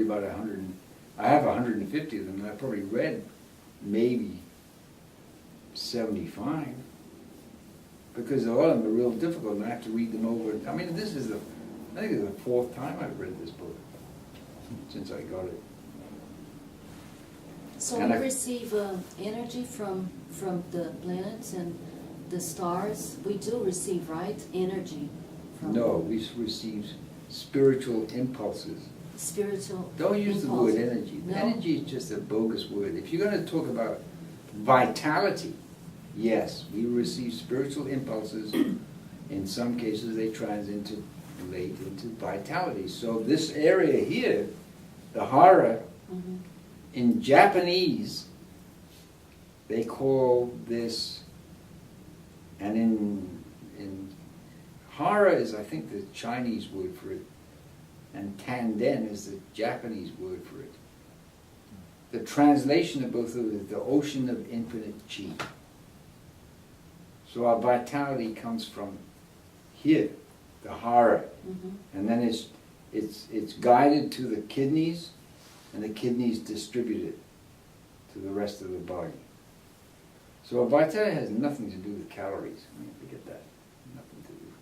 about 100, I have 150 of them, and I probably read maybe 75, because a lot of them are real difficult, and I have to read them over. I mean, this is I think it's the fourth time I've read this book since I got it. So And we I- receive energy from the planets and the stars. We do receive, right? Energy from No, we receive spiritual impulses. spiritual. Don't use the word impulse. energy. No? Energy is just a bogus word. If you're going to talk about vitality, yes, we receive spiritual impulses. In some cases, they translate into vitality. So this area here, the hara, Mhm. in Japanese, they call this, and in hara is, I think, the Chinese word for it, and tanden is the Japanese word for it. The translation of both of them is the ocean of infinite chi. So our vitality comes from here, the hara, Mhm. and then it's guided to the kidneys, and the kidneys distribute it to the rest of the body. So our vitality has nothing to do with calories. I mean, forget that. Nothing to do.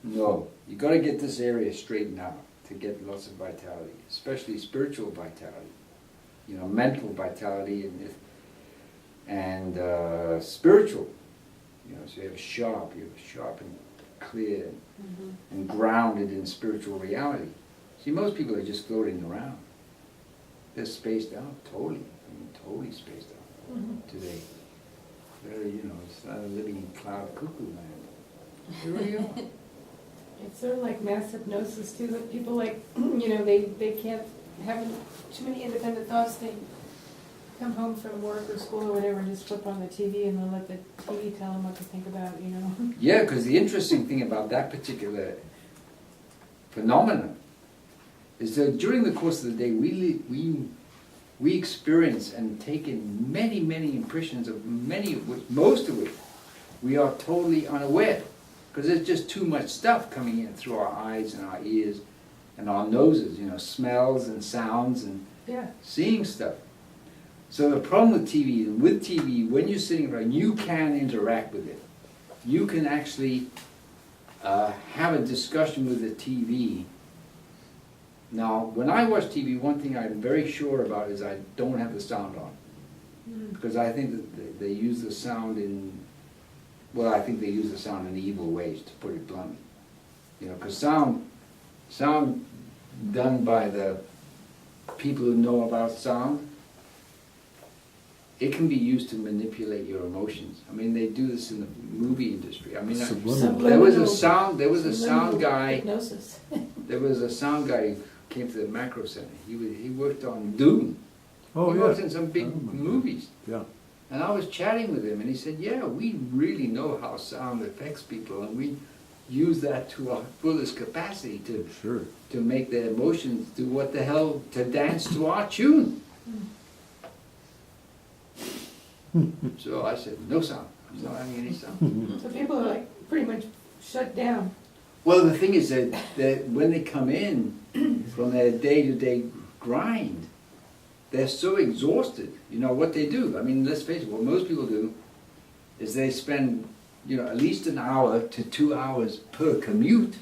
No, you got to get this area straightened out to get lots of vitality, especially spiritual vitality. You know, mental vitality and spiritual. You know, so you have sharp and clear Mhm. and grounded in spiritual reality. See, most people are just floating around. They're spaced out, totally. I mean, totally spaced out today. They're, you know, it's not a living in cloud cuckoo land. They really are. It's sort of like mass hypnosis too, that people like, you know, they can't have too many independent thoughts. They come home from work or school or whatever and just flip on the TV and they'll let the TV tell them what to think about, you know. Yeah, because the interesting thing about that particular phenomenon is that during the course of the day, we experience and take in many, many impressions of many of which, most of which, we are totally unaware. Because there's just too much stuff coming in through our eyes and our ears and our noses, you know, smells and sounds and Yeah. seeing stuff. So the problem with TV, when you're sitting around, you can interact with it. You can actually have a discussion with the TV. Now, when I watch TV, one thing I'm very sure about is I don't have the sound on. Because I think that they use the sound in, well, I think they use the sound in evil ways, to put it bluntly. You know, because sound done by the people who know about sound, it can be used to manipulate your emotions. I mean, they do this in the movie industry. I mean, Subliminal. there was a sound Subliminal guy. Hypnosis. There was a sound guy who came to the Macro Center. He worked on Dune. Oh, He yeah. worked in some big I remember. movies. Yeah. And I was chatting with him, and he said, yeah, we really know how sound affects people, and we use that to our fullest capacity Sure. to make their emotions do what the hell, to dance to our tune. So I said, no sound. I'm not having any sound. So people are like pretty much shut down. Well, the thing is that when they come in from their day-to-day grind, they're so exhausted. You know what they do? I mean, let's face it, what most people do is they spend, you know, at least an hour to 2 hours per commute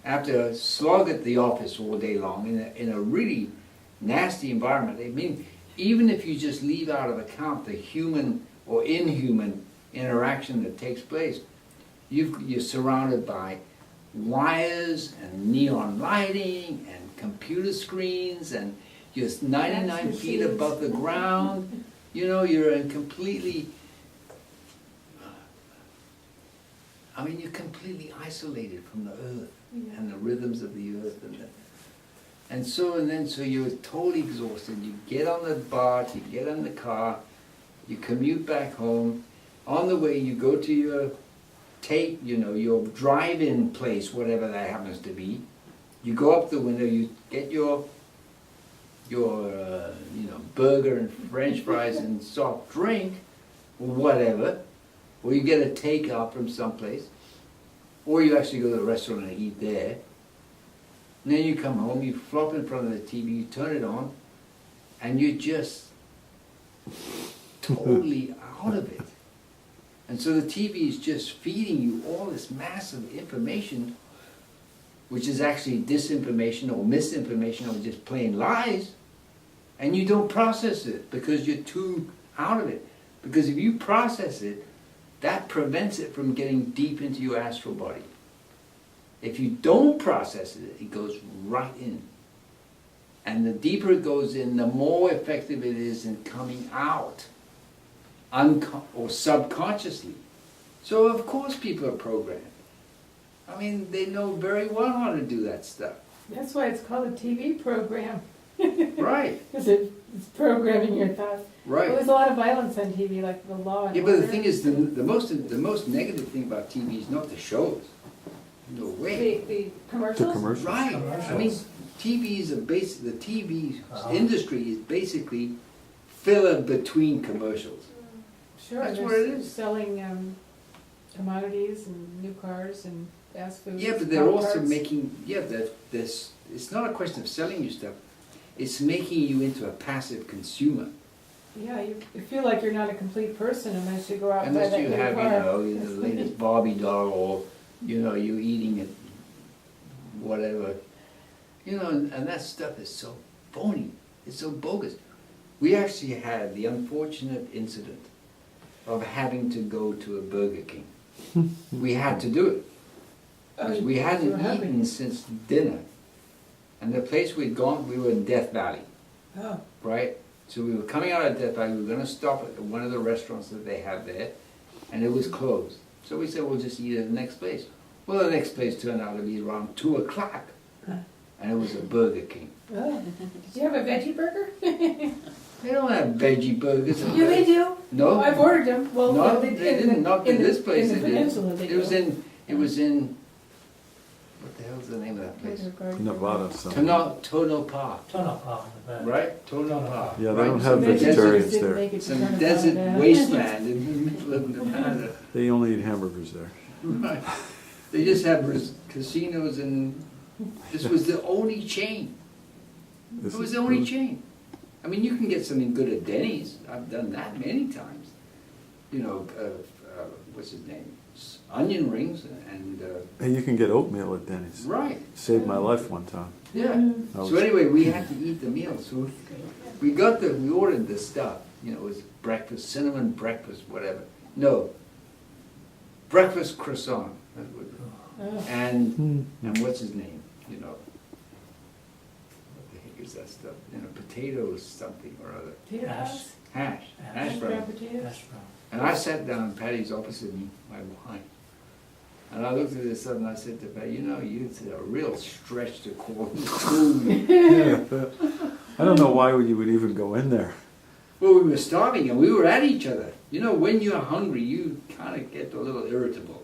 after a slog at the office all day long in a really nasty environment. I mean, even if you just leave out of account the human or inhuman interaction that takes place, you're surrounded by wires and neon lighting and computer screens, and you're 99 feet above the ground. You know, you're in completely, I mean, you're completely isolated from the earth and the rhythms of the earth. And so you're totally exhausted. You get on the BART, you get in the car, you commute back home. On the way, you go to your your drive-in place, whatever that happens to be. You go up the window, you get your burger and French fries and soft drink, or whatever, or you get a takeout from someplace, or you actually go to the restaurant and eat there. And then you come home, you flop in front of the TV, you turn it on, and you're just totally out of it. And so the TV is just feeding you all this massive information, which is actually disinformation or misinformation or just plain lies, and you don't process it because you're too out of it. Because if you process it, that prevents it from getting deep into your astral body. If you don't process it, it goes right in. And the deeper it goes in, the more effective it is in coming out, or subconsciously. So of course people are programmed. I mean, they know very well how to do that stuff. That's why it's called a TV program. Right, Because it's programming your thoughts. Well, right. there's a lot of violence on TV, like the Law and Yeah, but the Order. thing is, the most negative thing about TV is not the shows. No way. The commercials? The commercials. Right. I mean, TV is the TV industry is basically filler between commercials. Sure, That's they're what it is. selling commodities and new cars and fast foods. Yeah, but they're also Pop-Tarts. making, this, it's not a question of selling you stuff, it's making you into a passive consumer. Yeah, you feel like you're not a complete person unless you go out and buy Unless that you new have, car. the latest Barbie doll, or, you eating it, whatever. And that stuff is so phony, it's so bogus. We actually had the unfortunate incident of having to go to a Burger King. We had to do it. Because we hadn't eaten since dinner. And the place we'd gone, we were in Death Valley, Oh, right? So we were coming out of Death Valley, we were gonna stop at one of the restaurants that they have there, and it was closed. So we said, we'll just eat at the next place. Well, the next place turned out to be around 2 o'clock, and it was a Burger King. oh. Did you have a veggie burger? They don't have veggie burgers. Yeah, they do. No. I've ordered them. Well, No, they they didn't, not in this place In the they did. peninsula, they It was do. what the hell's the name of that place? Nevada, something. Tonopah, Tonopah, right? Tonopah. Yeah, they right? don't have Some vegetarians Didn't there. make it to Some Tonopah, desert yeah. wasteland in the middle of Nevada. They only eat hamburgers there. Right. They just have casinos, and this was the only chain. It was the only chain. I mean, you can get something good at Denny's. I've done that many times. What's his name? Onion rings and, Hey, you can get oatmeal at Denny's. right, Saved my life one time. yeah. Mm-hmm. I So was- anyway, we had to eat the meal. So we ordered the stuff. It was breakfast, cinnamon breakfast, whatever. No, breakfast croissant. That's what Oh. and what's his name? What the heck is that stuff? Potatoes something or other. Potato Hash. puffs? Hash Mashed brown. brown potatoes? Hash brown. And I sat down, Patty's opposite me, my wife. And I looked at this stuff and I said to Patty, it's a real stretch to call it food. I don't know why you would even go in there. Well, we were starving and we were at each other. When you're hungry, you kind of get a little irritable.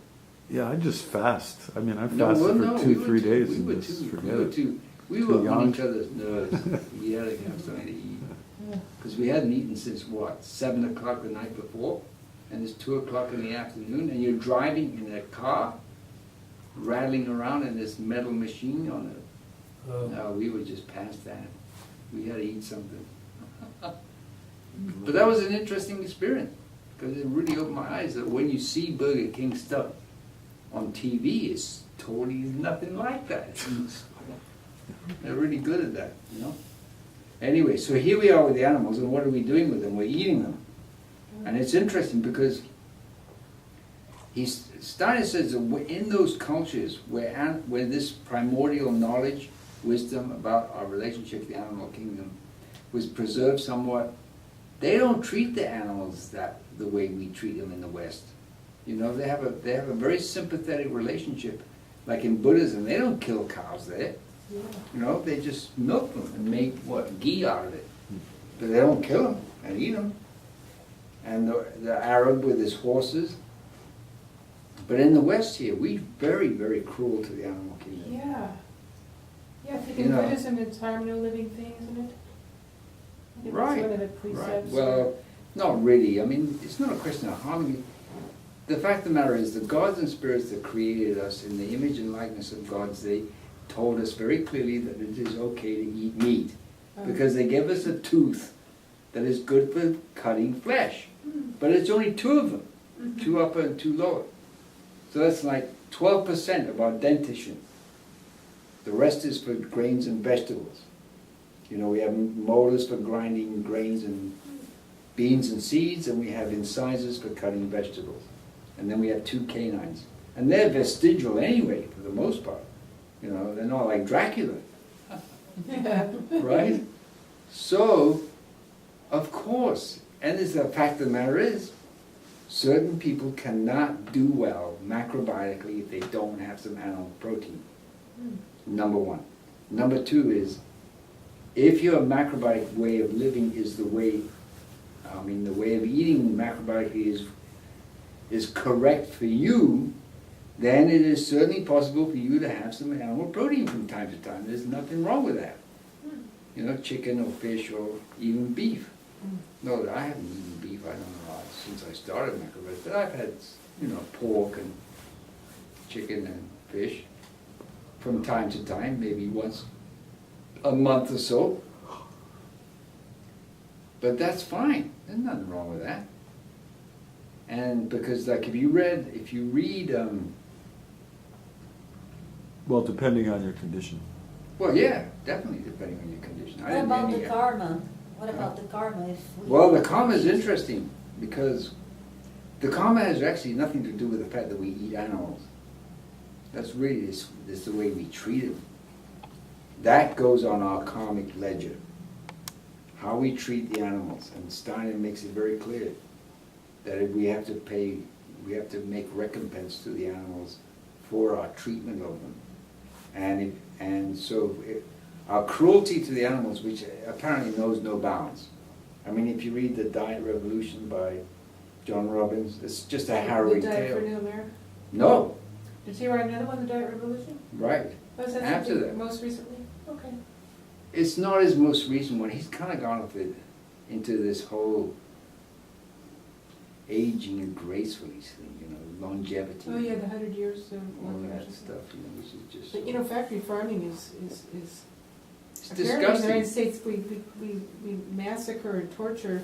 Yeah, I just fast. I mean, I No, fasted well, for no, two, we were 3 too- days we and were just too- forget we were it. too- We Too were on young. each other's nerves. We had to have something to eat. Because we hadn't eaten since 7 o'clock the night before, and it's 2 o'clock in the afternoon, and you're driving in a car, rattling around in this metal machine on a, Oh, no, we were just past that. We had to eat something. But that was an interesting experience, because it really opened my eyes that when you see Burger King stuff on TV, it's totally nothing like that. They're really good at that, Anyway, so here we are with the animals, and what are we doing with them? We're eating them. And it's interesting because Steiner says that in those cultures where this primordial knowledge, wisdom about our relationship with the animal kingdom was preserved somewhat, they don't treat the animals the way we treat them in the West. They have a very sympathetic relationship. Like in Buddhism, they don't kill cows there. Yeah. They just milk them and make ghee out of it. But they don't kill them and eat them. And the Arab with his horses. But in the West here, we're very, very cruel to the animal kingdom. Yeah. Yeah, I think You in know. Buddhism it's harm no living thing, isn't it? I think Right, that's one of the Right. precepts. Well, not really. I mean, it's not a question of harming. The fact of the matter is, the gods and spirits that created us in the image and likeness of gods, told us very clearly that it is okay to eat meat, Oh. because they give us a tooth that is good for cutting flesh. But it's only 2 of them, 2 upper and 2 lower. So that's like 12% of our dentition. The rest is for grains and vegetables. You know, we have molars for grinding grains and beans and seeds, and we have incisors for cutting vegetables. And then we have 2 canines. And they're vestigial anyway, for the most part. You know, they're not like Dracula, right? So, of course, and the fact of the matter is, certain people cannot do well macrobiotically if they don't have some animal protein. Number 1. Number 2 is, if your macrobiotic way of living is the way of eating macrobiotically is correct for you, then it is certainly possible for you to have some animal protein from time to time. There's nothing wrong with that. You know, chicken or fish or even beef. No, I haven't eaten beef, I don't know, since I started macrobiotics, but I've had, you know, pork and chicken and fish from time to time, maybe once a month or so. But that's fine, there's nothing wrong with that. And because like if you read, Well, depending on your condition. well, yeah, definitely depending on your condition. I What didn't about really the get- karma? What about the karma if we... Well, the karma is interesting because the karma has actually nothing to do with the fact that we eat animals. That's really this the way we treat them. That goes on our karmic ledger. How we treat the animals. And Steiner makes it very clear that if we have to make recompense to the animals for our treatment of them. And so our cruelty to the animals, which apparently knows no bounds. I mean, if you read The Diet Revolution by John Robbins, it's just a harrowing The Diet for tale. New America. No, Did you write another one, The Diet Revolution? right. Was that After something that. most recently? Okay. It's not his most recent one. He's kind of gone with it into this whole aging gracefully thing, you know, longevity. Oh, yeah, the 100 years of All working or that something. stuff, you know, which is just. But, you know, factory farming is It's apparently in the United disgusting. States, we massacre and torture